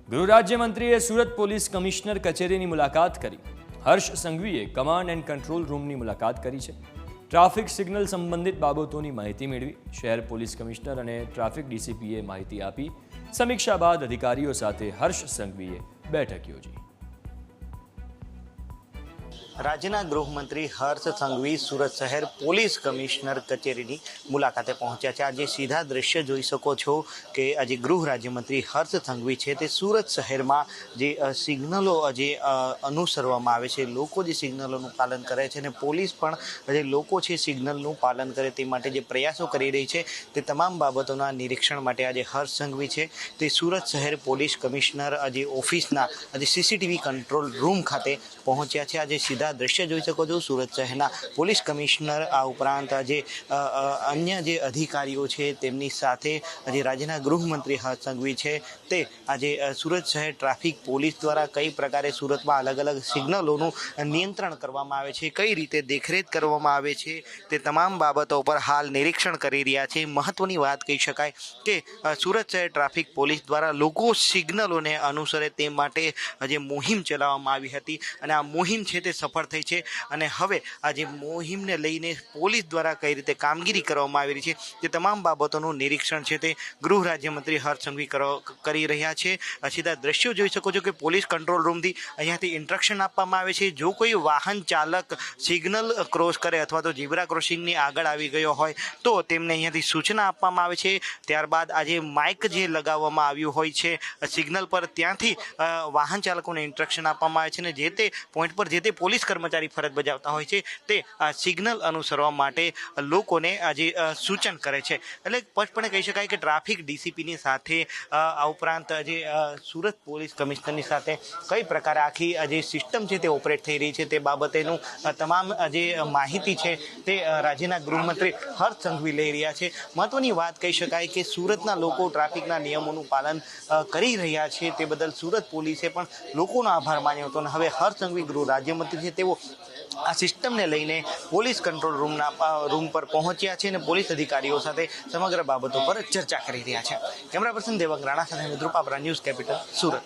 ગૃહ રાજ્યમંત્રીએ Surat police commissioner કચેરીની મુલાકાત કરી। હર્ષ સંઘવીએ કમાન્ડ એન્ડ કંટ્રોલ રૂમની મુલાકાત કરી છે। ટ્રાફિક સિગ્નલ સંબંધિત બાબતોની માહિતી મેળવી। શહેર પોલીસ કમિશનર અને ટ્રાફિક ડીસીપીએ માહિતી આપી। સમીક્ષા બાદ અધિકારીઓ સાથે હર્ષ સંઘવીએ બેઠક યોજી। રાજ્યના ગૃહમંત્રી હર્ષ સંઘવી સુરત શહેર પોલીસ કમિશનર કચેરીની મુલાકાતે પહોંચ્યા છે। આજે સીધા દ્રશ્ય જોઈ શકો છો કે આજે ગૃહ રાજ્યમંત્રી હર્ષ સંઘવી છે તે સુરત શહેરમાં જે સિગ્નલો જે અનુસરવામાં આવે છે, લોકો જે સિગ્નલોનું પાલન કરે છે અને પોલીસ પણ જે લોકો છે સિગ્નલનું પાલન કરે તે માટે જે પ્રયાસો કરી રહી છે તે તમામ બાબતોના નિરીક્ષણ માટે આજે હર્ષ સંઘવી છે તે સુરત શહેર પોલીસ કમિશનર આજે ઓફિસના આજે સીસીટીવી કંટ્રોલ રૂમ ખાતે પહોંચ્યા છે। આજે સીધા દ્રશ્ય જોઈ શકો છો સુરત શહેરના પોલીસ કમિશનર આ ઉપરાંત જે અન્ય જે અધિકારીઓ છે તેમની સાથે જે રાજ્યના ગૃહમંત્રી હર્ષ સંઘવી છે તે આજે સુરત શહેર ટ્રાફિક પોલીસ દ્વારા કઈ પ્રકારે સુરતમાં અલગ અલગ સિગ્નલોનું નિયંત્રણ કરવામાં આવે છે, કઈ રીતે દેખરેખ કરવામાં આવે છે તે તમામ બાબતો પર હાલ નિરીક્ષણ કરી રહ્યા છે। મહત્વની વાત કહી શકાય કે સુરત શહેર ટ્રાફિક પોલીસ દ્વારા લોકો સિગ્નલોને અનુસરે તે માટે જે મુહિમ ચલાવવામાં આવી હતી અને આ મુહિમ છે તે સફળ થઈ છે અને હવે આ જે મુહિમને લઈને પોલીસ દ્વારા કઈ રીતે કામગીરી કરવામાં આવી રહી છે તે તમામ બાબતોનું નિરીક્ષણ છે તે ગૃહ રાજ્યમંત્રી હર્ષ સંઘવી કરી રહ્યા છે। સીધા દ્રશ્યો જોઈ શકો છો કે પોલીસ કંટ્રોલ રૂમથી અહીંયાથી ઇન્સ્ટ્રક્શન આપવામાં આવે છે। જો કોઈ વાહન ચાલક સિગ્નલ ક્રોસ કરે અથવા તો ઝીબ્રા ક્રોસિંગની આગળ આવી ગયો હોય તો તેમને અહીંયાથી સૂચના આપવામાં આવે છે। ત્યારબાદ આજે માઇક જે લગાવવામાં આવ્યું હોય છે સિગ્નલ પર ત્યાંથી વાહન ચાલકોને ઇન્સ્ટ્રક્શન આપવામાં આવે છે અને જે તે પોઈન્ટ પર જે તે પોલીસ કર્મચારી ફરજ બજાવતા હોય છે તે સિગ્નલ અનુસરવા માટે લોકોને આજે સૂચન કરે છે। એટલે સ્પષ્ટપણે કહી શકાય કે ટ્રાફિક ડીસીપીની સાથે આ ઉપરાંત જે સુરત પોલીસ કમિશનરની સાથે કઈ પ્રકારે આખી જે સિસ્ટમ છે તે ઓપરેટ થઈ રહી છે તે બાબતેનું તમામ જે માહિતી છે તે રાજ્યના ગૃહમંત્રી હર્ષ સંઘવી લઈ રહ્યા છે। મહત્વની વાત કહી શકાય કે સુરતના લોકો ટ્રાફિકના નિયમોનું પાલન કરી રહ્યા છે તે બદલ સુરત પોલીસે પણ લોકોનો આભાર માન્યો હતો અને હવે હર્ષ સંઘવી ગૃહ રાજ્યમંત્રી છે તેઓ આ સિસ્ટમને લઈને પોલીસ કંટ્રોલ રૂમ પર પહોંચ્યા છે અને પોલીસ અધિકારીઓ સાથે સમગ્ર બાબતો પર ચર્ચા કરી રહ્યા છે। કેમેરા પર્સન દેવંગ રાણા સાથે મિત્રુપાપરા, ન્યૂઝ કેપિટલ, સુરત।